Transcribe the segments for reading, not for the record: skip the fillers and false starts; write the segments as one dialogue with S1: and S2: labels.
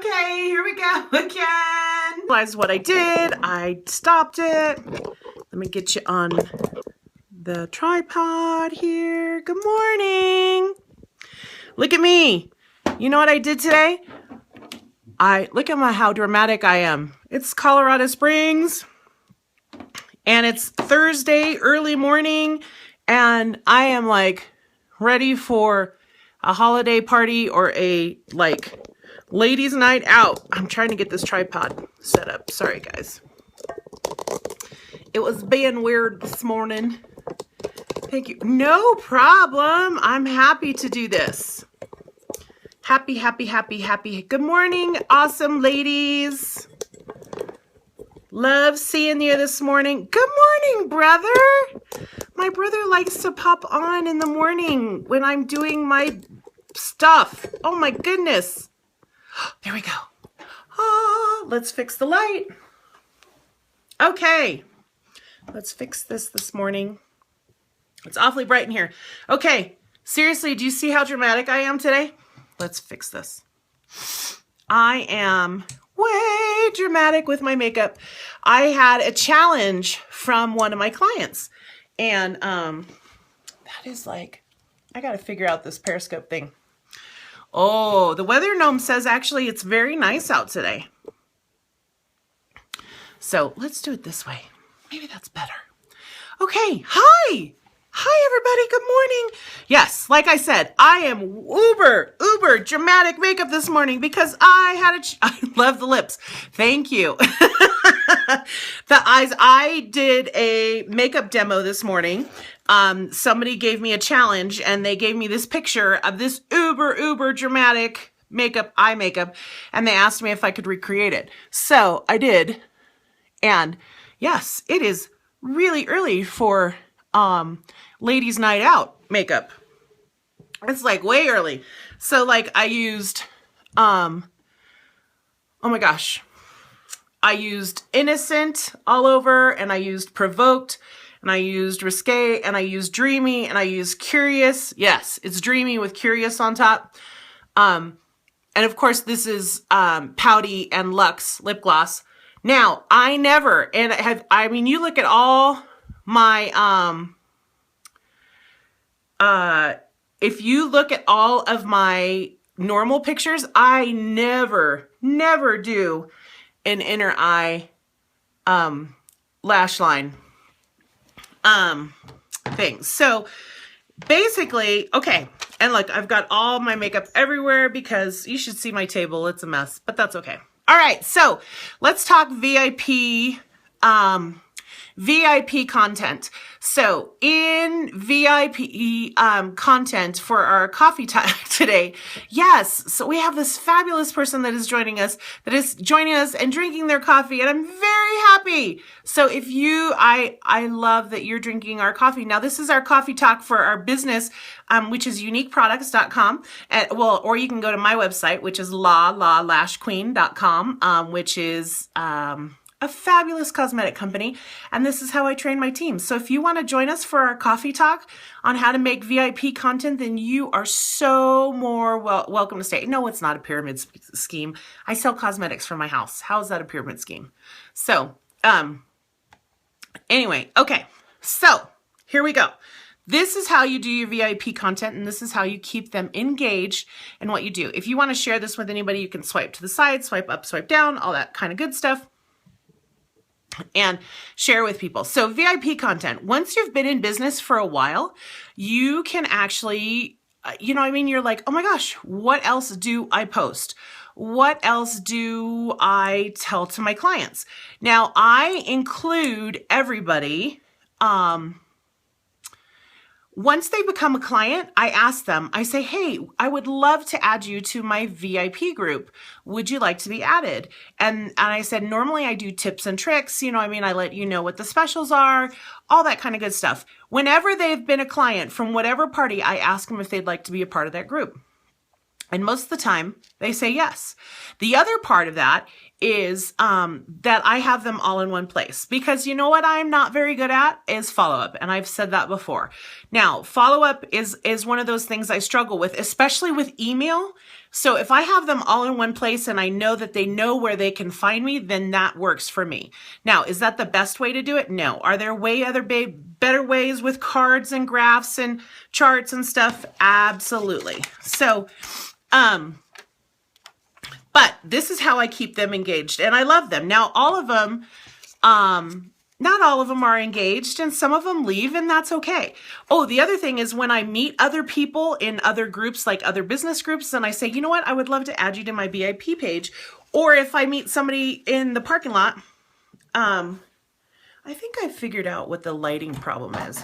S1: Okay, here we go again. Realize what I did. I stopped it. Let me get you on the tripod here. Good morning. Look at me. You know what I did today? Look at how dramatic I am. It's Colorado Springs and it's Thursday early morning and I am like ready for a holiday party or a ladies night out. I'm trying to get this tripod set up. Sorry guys. It was being weird this morning. Thank you. No problem. I'm happy to do this. Happy. Good morning, awesome ladies. Love seeing you this morning. Good morning, brother. My brother likes to pop on in the morning when I'm doing my stuff. Oh my goodness. There we go. Let's fix the light. Okay. Let's fix this morning. It's awfully bright in here. Okay. Seriously, do you see how dramatic I am today? Let's fix this. I am way dramatic with my makeup. I had a challenge from one of my clients. And that is I got to figure out this Periscope thing. Oh, the weather gnome says actually it's very nice out today. So let's do it this way. Maybe that's better. Okay, hi. Hi, everybody. Good morning. Yes, like I said, I am uber dramatic makeup this morning because I love the lips. Thank you. The eyes. I did a makeup demo this morning. Somebody gave me a challenge and they gave me this picture of this uber dramatic eye makeup. And they asked me if I could recreate it. So I did. And yes, it is really early for, ladies night out makeup. It's way early. So I used, oh my gosh, I used innocent all over and I used provoked and I used risque and I used dreamy and I used curious. Yes, it's dreamy with curious on top. And of course this is, Pouty and Luxe lip gloss. Now I never, and you look at all my, if you look at all of my normal pictures, I never do an inner eye, lash line, thing. So basically, okay. And look, I've got all my makeup everywhere because you should see my table. It's a mess, but that's okay. All right. So let's talk VIP, VIP content. So in VIP content for our coffee time today, yes, so we have this fabulous person that is joining us and drinking their coffee, and I'm very happy. So if you, I love that you're drinking our coffee. Now this is our coffee talk for our business, which is youniqueproducts.com, or you can go to my website, which is lashqueen.com, which is, a fabulous cosmetic company. And this is how I train my team. So if you want to join us for our coffee talk on how to make VIP content, then you are so more welcome to stay. No, it's not a pyramid scheme. I sell cosmetics from my house. How is that a pyramid scheme? So, anyway, okay. So here we go. This is how you do your VIP content, and this is how you keep them engaged in what you do. If you want to share this with anybody, you can swipe to the side, swipe up, swipe down, all that kind of good stuff, and share with people. So VIP content, once you've been in business for a while, you can actually, you're like, oh my gosh, what else do I post? What else do I tell to my clients? Now I include everybody, once they become a client, I ask them, I say, hey, I would love to add you to my VIP group. Would you like to be added? And I said, normally I do tips and tricks. I let you know what the specials are, all that kind of good stuff. Whenever they've been a client from whatever party, I ask them if they'd like to be a part of that group. And most of the time they say yes. The other part of that is that I have them all in one place, because you know what I'm not very good at is follow-up, and I've said that before. Now, follow-up is one of those things I struggle with, especially with email. So if I have them all in one place and I know that they know where they can find me, then that works for me. Now, is that the best way to do it? No. Are there better ways with cards and graphs and charts and stuff? Absolutely. So, but this is how I keep them engaged, and I love them. Now, all of them, not all of them are engaged, and some of them leave, and that's okay. Oh, the other thing is when I meet other people in other groups, like other business groups, and I say, you know what, I would love to add you to my VIP page. Or if I meet somebody in the parking lot, I think I figured out what the lighting problem is.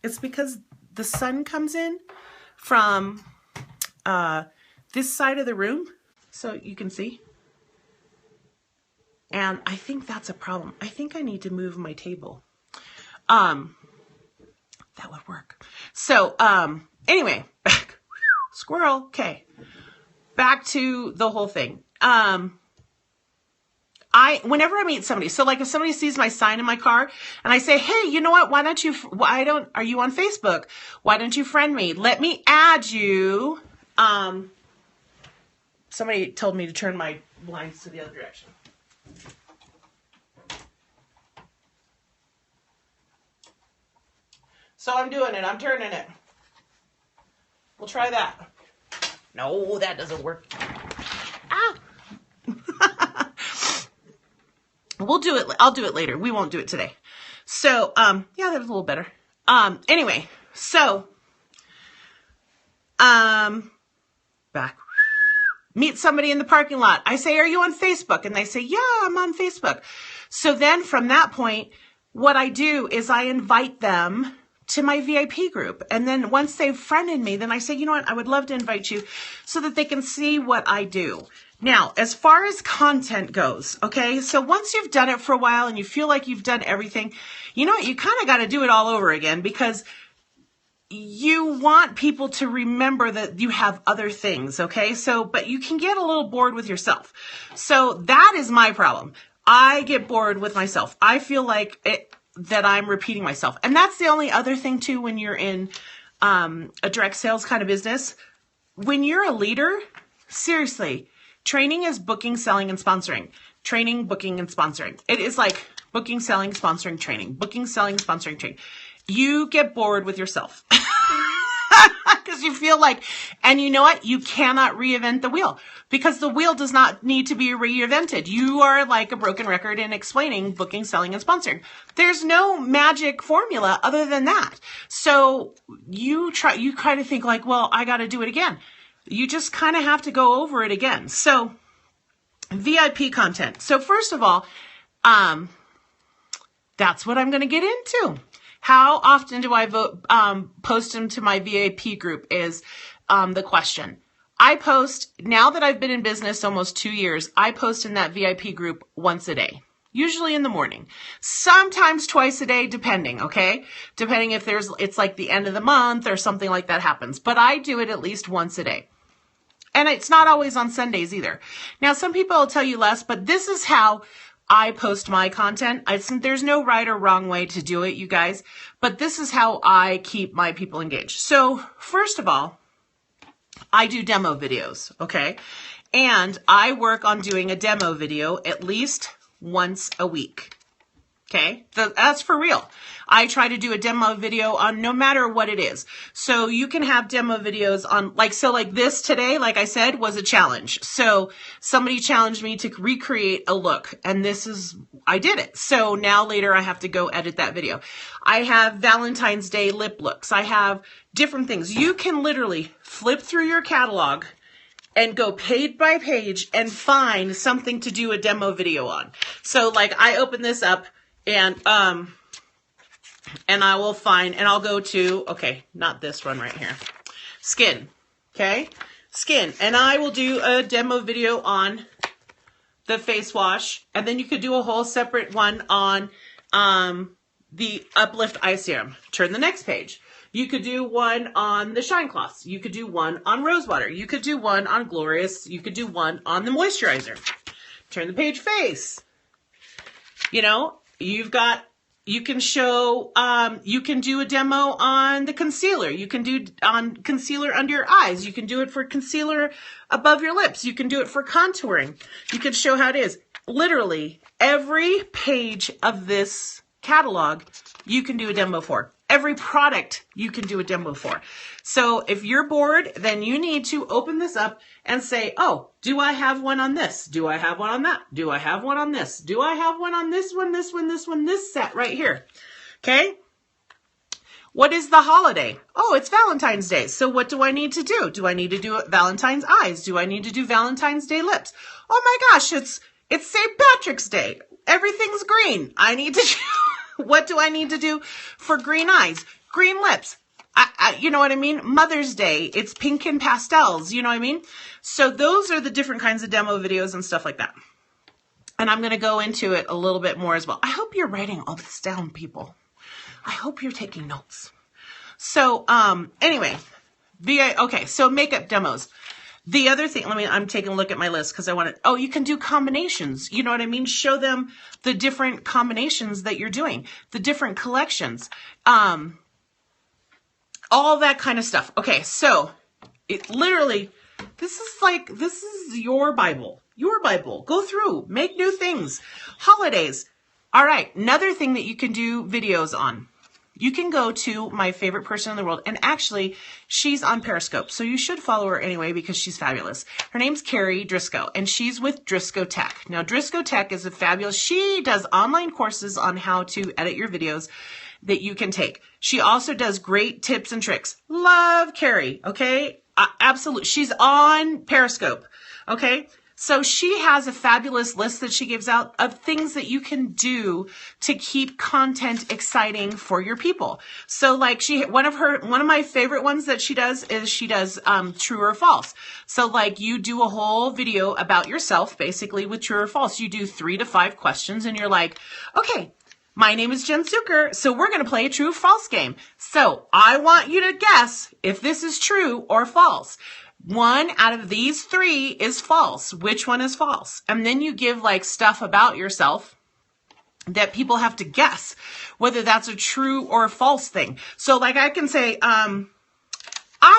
S1: It's because the sun comes in from this side of the room, so you can see. And I think that's a problem. I think I need to move my table. That would work. So, anyway, back, squirrel. Okay. Back to the whole thing. Whenever I meet somebody, so like if somebody sees my sign in my car and I say, hey, you know what? Are you on Facebook? Why don't you friend me? Let me add you. Somebody told me to turn my blinds to the other direction. So I'm doing it. I'm turning it. We'll try that. No, that doesn't work. Ah! We'll do it. I'll do it later. We won't do it today. So, yeah, that was a little better. Anyway, so, back. Meet somebody in the parking lot. I say, are you on Facebook? And they say, yeah, I'm on Facebook. So then from that point, what I do is I invite them to my VIP group. And then once they've friended me, then I say, you know what, I would love to invite you so that they can see what I do. Now, as far as content goes, okay, so once you've done it for a while and you feel like you've done everything, you know what, you kind of got to do it all over again, because you want people to remember that you have other things, okay? So, but you can get a little bored with yourself. So that is my problem. I get bored with myself. I feel like that I'm repeating myself. And that's the only other thing too, when you're in a direct sales kind of business. When you're a leader, seriously, training is booking, selling, and sponsoring. Training, booking, and sponsoring. It is like booking, selling, sponsoring, training. Booking, selling, sponsoring, training. You get bored with yourself because you feel like, and you know what? You cannot reinvent the wheel, because the wheel does not need to be reinvented. You are like a broken record in explaining booking, selling, and sponsoring. There's no magic formula other than that. So you kind of think like, well, I got to do it again. You just kind of have to go over it again. So VIP content. So first of all, that's what I'm going to get into. How often do I post them to my VIP group is the question. I post, now that I've been in business almost 2 years, I post in that VIP group once a day, usually in the morning, sometimes twice a day, depending, okay? Depending if it's like the end of the month or something like that happens, but I do it at least once a day. And it's not always on Sundays either. Now, some people will tell you less, but this is how I post my content. There's no right or wrong way to do it, you guys, but this is how I keep my people engaged. So first of all, I do demo videos, okay? And I work on doing a demo video at least once a week, okay? That's for real. I try to do a demo video on no matter what it is. So you can have demo videos on like this today, like I said, was a challenge. So somebody challenged me to recreate a look, and I did it. So now later I have to go edit that video. I have Valentine's Day lip looks. I have different things. You can literally flip through your catalog and go page by page and find something to do a demo video on. So like I open this up and I will find, and I'll go to, okay, not this one right here, skin, okay, skin, and I will do a demo video on the face wash, and then you could do a whole separate one on the Uplift Eye Serum. Turn the next page. You could do one on the Shine Cloths. You could do one on Rose Water. You could do one on Glorious. You could do one on the moisturizer. turn the page face. You know, you can show, you can do a demo on the concealer. You can do on concealer under your eyes. You can do it for concealer above your lips. You can do it for contouring. You can show how it is. Literally every page of this catalog, you can do a demo for. Every product you can do a demo for. So if you're bored, then you need to open this up and say, oh, do I have one on this? Do I have one on that? Do I have one on this? Do I have one on this one, this one, this one, this set right here? Okay. What is the holiday? Oh, it's Valentine's Day. So what do I need to do? Do I need to do Valentine's eyes? Do I need to do Valentine's Day lips? Oh my gosh, it's St. Patrick's Day. Everything's green. I need to what do I need to do for green eyes? Green lips. You know what I mean? Mother's Day. It's pink and pastels. You know what I mean? So those are the different kinds of demo videos and stuff like that. And I'm going to go into it a little bit more as well. I hope you're writing all this down, people. I hope you're taking notes. So, anyway, okay. So makeup demos. The other thing, I'm taking a look at my list because I want to, oh, you can do combinations. You know what I mean? Show them the different combinations that you're doing, the different collections, all that kind of stuff. Okay. So it literally, this is your Bible, go through, make new things, holidays. All right. Another thing that you can do videos on. You can go to my favorite person in the world, and actually, she's on Periscope, so you should follow her anyway because she's fabulous. Her name's Carrie Driscoll, and she's with Driscoll Tech. Now, Driscoll Tech is a fabulous, she does online courses on how to edit your videos that you can take. She also does great tips and tricks. Love Carrie, okay? Absolutely. She's on Periscope, okay? So she has a fabulous list that she gives out of things that you can do to keep content exciting for your people. So like one of my favorite ones that she does is true or false. So like you do a whole video about yourself basically with true or false. You do 3 to 5 questions and you're like, okay, my name is Jen Zucker, so we're going to play a true or false game. So I want you to guess if this is true or false. 1 out of these 3 is false. Which one is false? And then you give like stuff about yourself that people have to guess whether that's a true or a false thing. So like I can say, I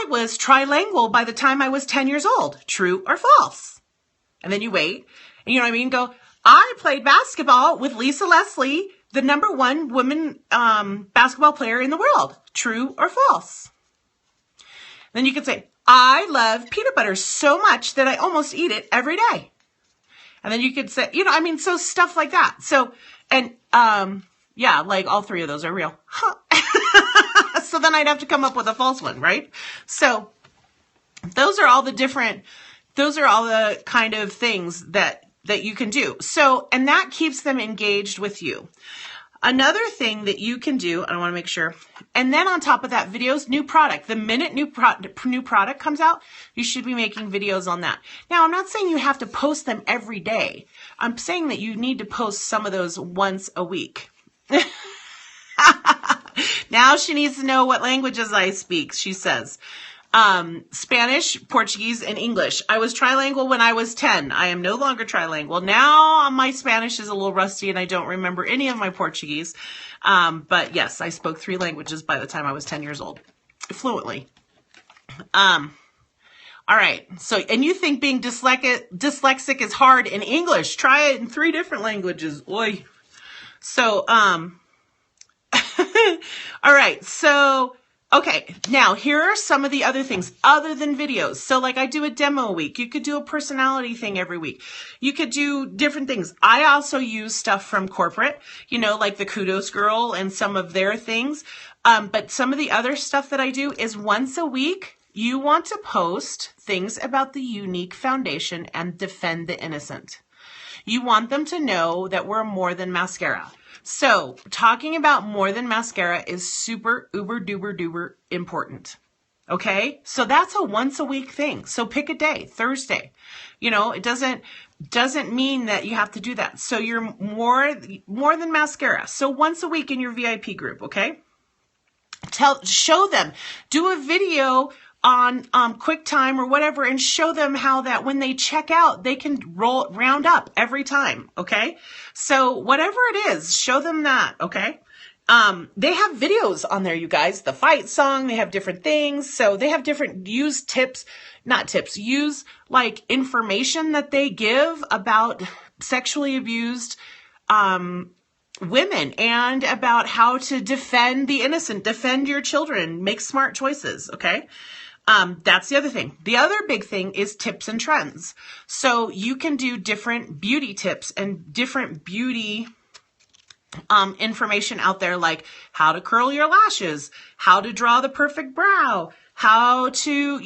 S1: was trilingual by the time I was 10 years old. True or false? And then you wait. And you know what I mean? Go, I played basketball with Lisa Leslie, the #1 woman basketball player in the world. True or false? Then you can say, I love peanut butter so much that I almost eat it every day. And then you could say, you know, I mean, so stuff like that. So, and, yeah, like all 3 of those are real. Huh. So then I'd have to come up with a false one, right? So those are all the kind of things that you can do. So, and that keeps them engaged with you. Another thing that you can do, I want to make sure, and then on top of that, videos, new product. The minute new product comes out, you should be making videos on that. Now, I'm not saying you have to post them every day. I'm saying that you need to post some of those once a week. Now she needs to know what languages I speak, she says. Spanish, Portuguese, and English. I was trilingual when I was 10. I am no longer trilingual. Now my Spanish is a little rusty and I don't remember any of my Portuguese. But yes, I spoke 3 languages by the time I was 10 years old, fluently. All right. So, and you think being dyslexic is hard in English. Try it in 3 different languages. Oy. So, all right. So, okay, now here are some of the other things other than videos. So like I do a demo a week. You could do a personality thing every week. You could do different things. I also use stuff from corporate, you know, like the Kudos Girl and some of their things. But some of the other stuff that I do is once a week, you want to post things about the Younique Foundation and defend the innocent. You want them to know that we're more than mascara. So talking about more than mascara is super uber duper duper important. Okay. So that's a once a week thing. So pick a day, Thursday, you know, it doesn't mean that you have to do that. So you're more than mascara. So once a week in your VIP group. Okay. Show them, do a video on QuickTime or whatever and show them how that when they check out, they can round up every time. Okay. So whatever it is, show them that. Okay. They have videos on there, you guys, the fight song, they have different things. So they have different use like information that they give about sexually abused, women and about how to defend the innocent, defend your children, make smart choices. Okay. That's the other thing. The other big thing is tips and trends. So you can do different beauty tips and different beauty information out there, like how to curl your lashes, how to draw the perfect brow, how to,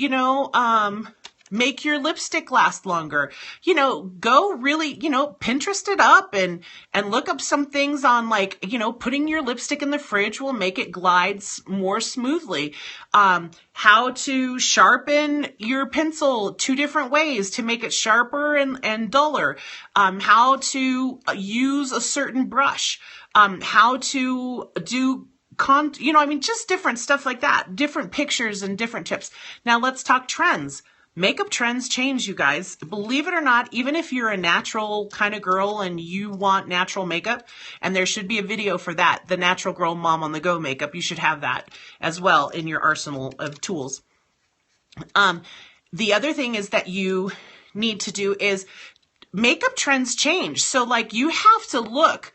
S1: make your lipstick last longer. Go really, Pinterest it up and look up some things on like, putting your lipstick in the fridge will make it glide more smoothly. How to sharpen your pencil 2 different ways to make it sharper and duller. How to use a certain brush. How to do just different stuff like that, different pictures and different tips. Now let's talk trends. Makeup trends change, you guys. Believe it or not, even if you're a natural kind of girl and you want natural makeup, and there should be a video for that, the Natural Girl Mom on the Go makeup, you should have that as well in your arsenal of tools. The other thing is that you need to do is makeup trends change. So like you have to look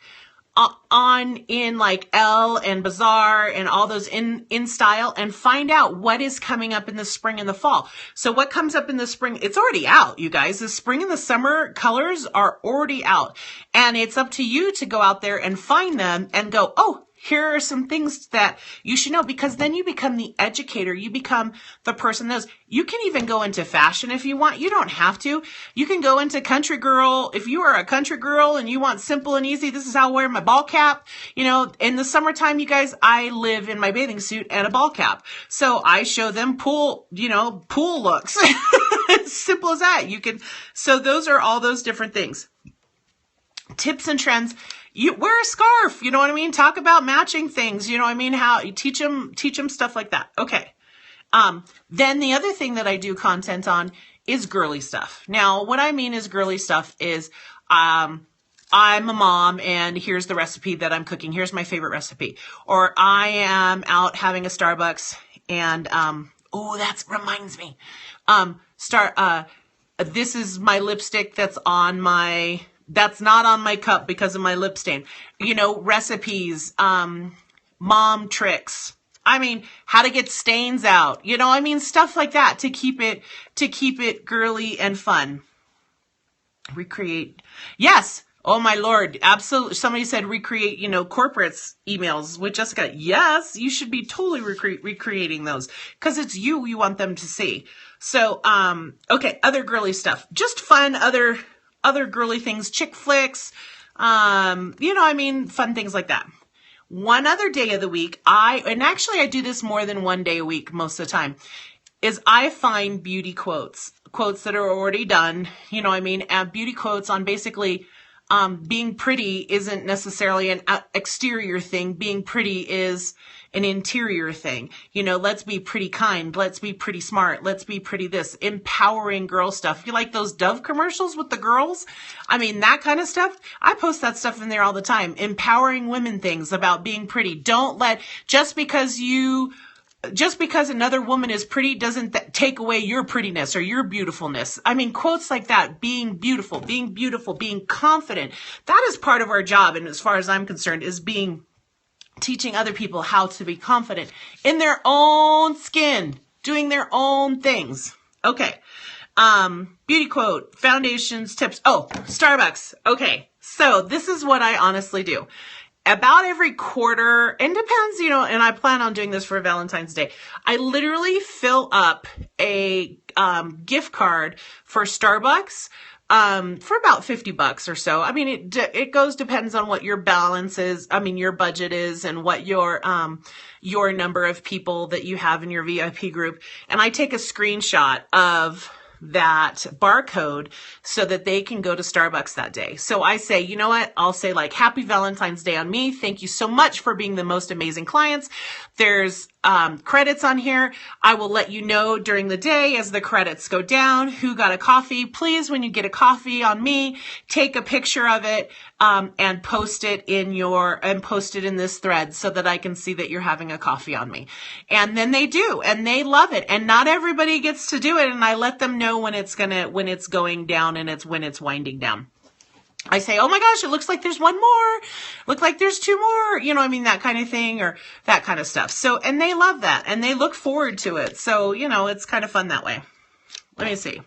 S1: in like Elle and Bazaar and all those in style and find out what is coming up in the spring and the fall. So what comes up in the spring, it's already out, you guys. The spring and the summer colors are already out. And it's up to you to go out there and find them and go, oh, here are some things that you should know, because then you become the educator. You become the person that knows. You can even go into fashion if you want. You don't have to. You can go into country girl. If you are a country girl and you want simple and easy, this is how I wear my ball cap. In the summertime, you guys, I live in my bathing suit and a ball cap. So I show them pool looks. As simple as that. So those are all those different things. Tips and trends. You wear a scarf, you know what I mean? Talk about matching things, you know what I mean? How you teach them stuff like that. Okay. Then the other thing that I do content on is girly stuff. Now, what I mean is girly stuff is, I'm a mom and here's the recipe that I'm cooking. Here's my favorite recipe. Or I am out having a Starbucks and, that reminds me. This is my lipstick that's not on my cup because of my lip stain. Recipes, mom tricks. How to get stains out. Stuff like that to keep it girly and fun. Recreate. Yes. Oh my Lord. Absolutely. Somebody said recreate, corporates emails with Jessica. Yes, you should be totally recreating those because it's you want them to see. So, okay. Other girly stuff, just fun, other girly things, chick flicks, fun things like that. One other day of the week, I do this more than one day a week most of the time, is I find beauty quotes that are already done, and beauty quotes on basically, being pretty isn't necessarily an exterior thing. Being pretty is an interior thing. Let's be pretty kind. Let's be pretty smart. Let's be pretty this. Empowering girl stuff. You like those Dove commercials with the girls? That kind of stuff. I post that stuff in there all the time. Empowering women things about being pretty. Don't let, just because another woman is pretty doesn't take away your prettiness or your beautifulness. Quotes like that, being beautiful, being confident. That is part of our job. And as far as I'm concerned, is teaching other people how to be confident in their own skin, doing their own things. Okay. Beauty quote, foundations, tips. Oh, Starbucks. Okay. So this is what I honestly do. About every quarter, and depends, and I plan on doing this for Valentine's Day. I literally fill up a gift card for Starbucks for about $50 or so. It depends on what your balance is. Your budget is and what your number of people that you have in your VIP group. And I take a screenshot of that barcode so that they can go to Starbucks that day. So I say, you know what? I'll say like, happy Valentine's Day on me. Thank you so much for being the most amazing clients. There's credits on here. I will let you know during the day as the credits go down who got a coffee. Please, when you get a coffee on me, take a picture of it and post it in this thread so that I can see that you're having a coffee on me. And then they do, and they love it. And not everybody gets to do it, and I let them know when it's going down and when it's winding down. I say, oh my gosh, it looks like there's one more. Look like there's two more, that kind of thing, or that kind of stuff. So, and they love that and they look forward to it. So, it's kind of fun that way. Let me see.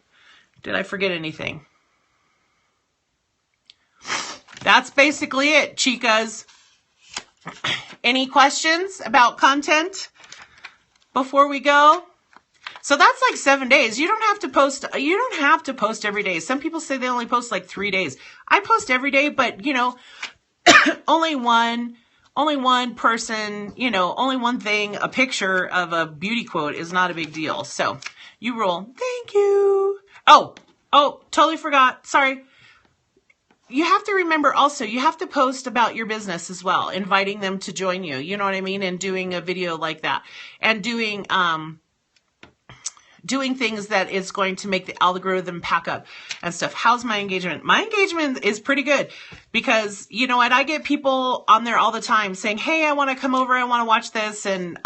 S1: Did I forget anything? That's basically it, chicas. Any questions about content before we go? So that's like 7 days. You don't have to post every day. Some people say they only post like 3 days. I post every day, but only one person, only one thing, a picture of a beauty quote is not a big deal. So you roll. Thank you. Oh, totally forgot. Sorry. You have to remember also, you have to post about your business as well, inviting them to join you. You know what I mean? And doing a video like that and doing things that is going to make the algorithm pack up and stuff. How's my engagement? My engagement is pretty good because, you know what? I get people on there all the time saying, hey, I want to come over. I want to watch this. And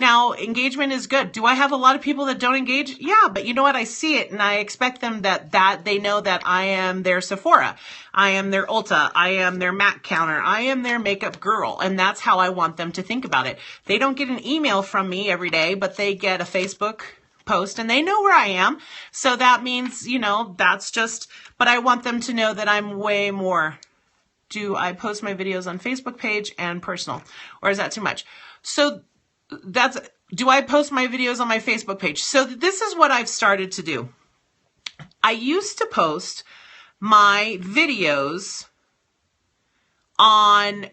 S1: now engagement is good. Do I have a lot of people that don't engage? Yeah, but you know what? I see it and I expect them that they know that I am their Sephora. I am their Ulta. I am their MAC counter. I am their makeup girl. And that's how I want them to think about it. They don't get an email from me every day, but they get a Facebook post and they know where I am. So that means, that's just, but I want them to know that I'm way more. Do I post my videos on Facebook page and personal, or is that too much? So do I post my videos on my Facebook page? So this is what I've started to do. I used to post my videos on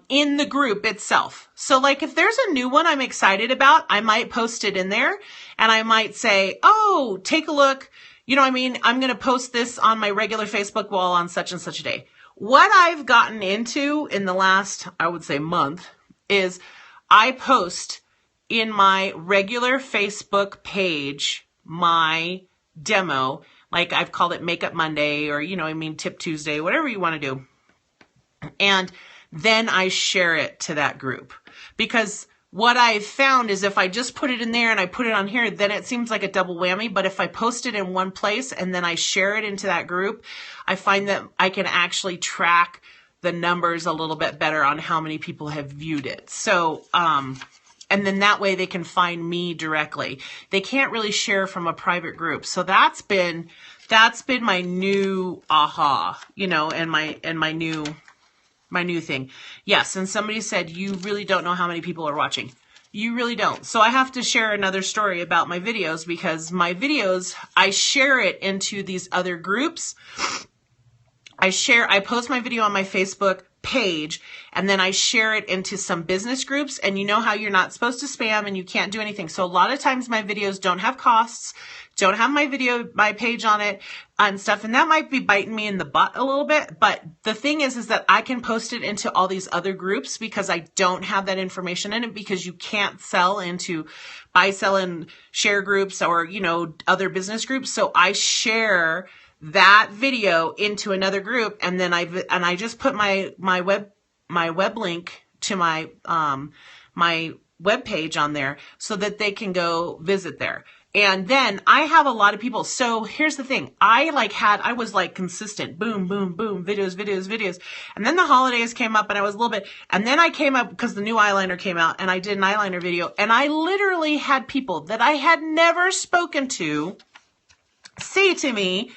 S1: in the group itself. So like if there's a new one I'm excited about, I might post it in there and I might say, oh, take a look. I'm going to post this on my regular Facebook wall on such and such a day. What I've gotten into in the last, I would say month, is I post in my regular Facebook page my demo, like I've called it Makeup Monday or, Tip Tuesday, whatever you want to do. And then I share it to that group because what I've found is if I just put it in there and I put it on here, then it seems like a double whammy. But if I post it in one place and then I share it into that group, I find that I can actually track the numbers a little bit better on how many people have viewed it. So, and then that way they can find me directly. They can't really share from a private group. So that's been my new aha, and my new thing. Yes. And somebody said, you really don't know how many people are watching. You really don't. So I have to share another story about my videos because my videos, I share it into these other groups. I post my video on my Facebook page and then I share it into some business groups, and you know how you're not supposed to spam and you can't do anything. So a lot of times my videos don't have costs, don't have my page on it and stuff. And that might be biting me in the butt a little bit. But the thing is that I can post it into all these other groups because I don't have that information in it, because you can't sell into buy, sell and share groups or, other business groups. So I share that video into another group, and then I just put my web link to my web page on there so that they can go visit there. And then I have a lot of people. So here's the thing. I was consistent. Boom, boom, boom. Videos. And then the holidays came up and I was a little bit, and then I came up because the new eyeliner came out and I did an eyeliner video, and I literally had people that I had never spoken to say to me,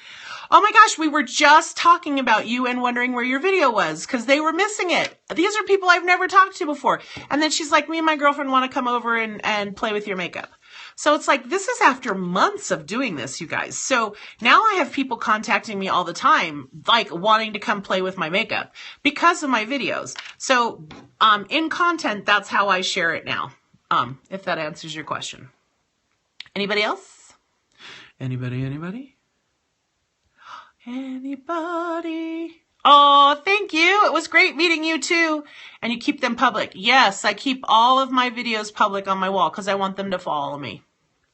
S1: oh my gosh, we were just talking about you and wondering where your video was because they were missing it. These are people I've never talked to before. And then she's like, me and my girlfriend want to come over and play with your makeup. So it's like, this is after months of doing this, you guys. So now I have people contacting me all the time, like wanting to come play with my makeup because of my videos. So in content, that's how I share it now, if that answers your question. Anybody else? Anybody, anybody? Anybody? Oh, thank you. It was great meeting you too. And you keep them public. Yes, I keep all of my videos public on my wall because I want them to follow me.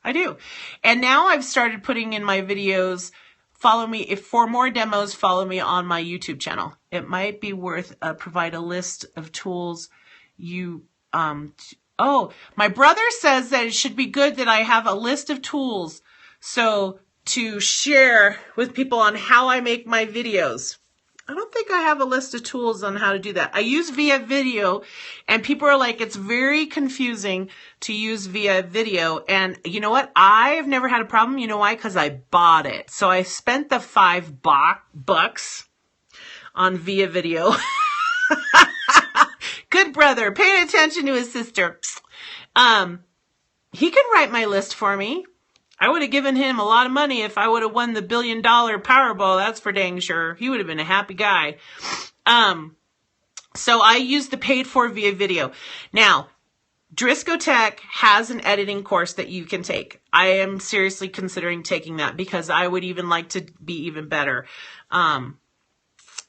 S1: I do. And now I've started putting in my videos, follow me, if for more demos, follow me on my YouTube channel. It might be worth provide a list of tools you, oh, my brother says that it should be good that I have a list of tools so to share with people on how I make my videos. I don't think I have a list of tools on how to do that. I use via video and people are like, it's very confusing to use via video. And you know what? I've never had a problem. You know why? Because I bought it. So I spent the $5 on via video. Good brother, paying attention to his sister. He can write my list for me. I would have given him a lot of money if I would have won the $1 billion Powerball. That's for dang sure. He would have been a happy guy. So I use the paid for via video. Now, Driscoll Tech has an editing course that you can take. I am seriously considering taking that because I would even like to be even better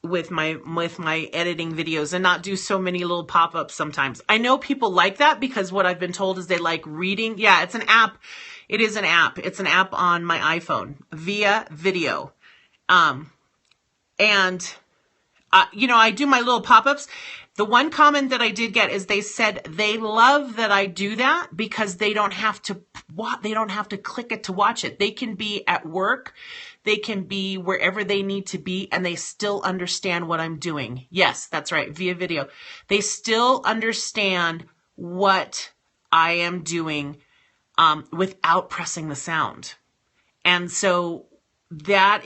S1: with my editing videos and not do so many little pop-ups sometimes. I know people like that because what I've been told is they like reading. Yeah, it's an app. It is an app. It's an app on my iPhone via video. You know, I do my little pop-ups. The one comment that I did get is they said they love that I do that because they don't have to click it to watch it. They can be at work. They can be wherever they need to be and they still understand what I'm doing. Yes, that's right. Via video. They still understand what I am doing without pressing the sound. And so that's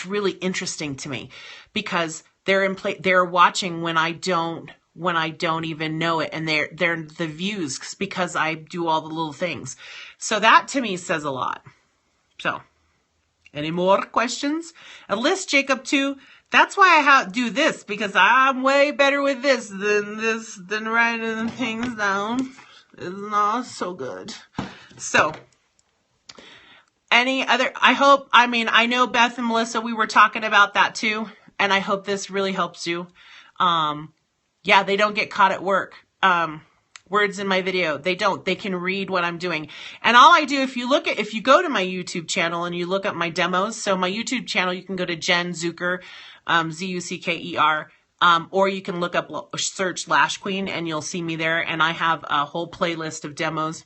S1: really interesting to me because they're watching when I don't even know it. And they're the views because I do all the little things. So that to me says a lot. So any more questions? A list, Jacob, too. That's why I do this because I'm way better with this than writing things down. It's not so good. So any other, I know Beth and Melissa, we were talking about that too. And I hope this really helps you. Yeah, they don't get caught at work. Words in my video. They don't. They can read what I'm doing. And all I do, if you go to my YouTube channel and you look up my demos, so my YouTube channel, you can go to Jen Zucker, Zucker, or you can look up, search Lash Queen and you'll see me there. And I have a whole playlist of demos.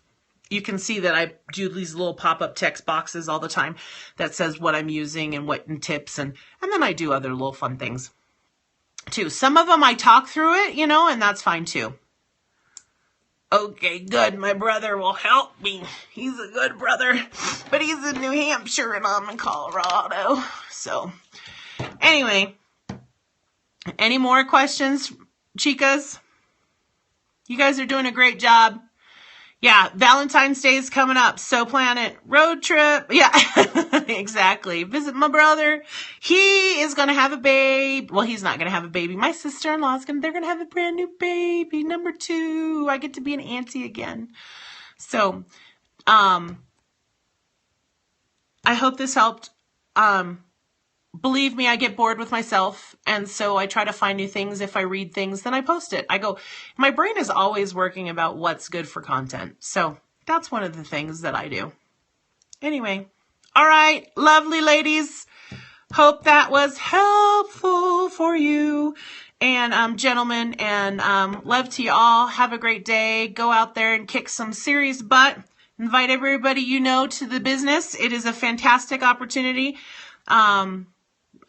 S1: You can see that I do these little pop-up text boxes all the time that says what I'm using and tips. And then I do other little fun things too. Some of them I talk through it, and that's fine too. Okay, good. My brother will help me. He's a good brother, but he's in New Hampshire and I'm in Colorado. So anyway, any more questions, chicas? You guys are doing a great job. Yeah, Valentine's Day is coming up. So plan it. Road trip. Yeah, exactly. Visit my brother. He is going to have a baby. Well, he's not going to have a baby. My sister-in-law they're going to have a brand new baby. Number 2. I get to be an auntie again. So, I hope this helped. Believe me, I get bored with myself. And so I try to find new things. If I read things, then I post it. My brain is always working about what's good for content. So that's one of the things that I do. Anyway. All right. Lovely ladies. Hope that was helpful for you. And gentlemen, and love to you all. Have a great day. Go out there and kick some serious butt. Invite everybody to the business. It is a fantastic opportunity.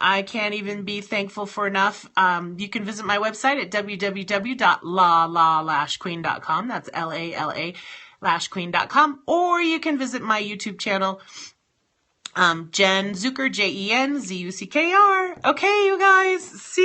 S1: I can't even be thankful for enough. You can visit my website at www.lalashqueen.com. That's LALA, lashqueen.com. Or you can visit my YouTube channel, Jen Zucker, JenZuckr. Okay, you guys. See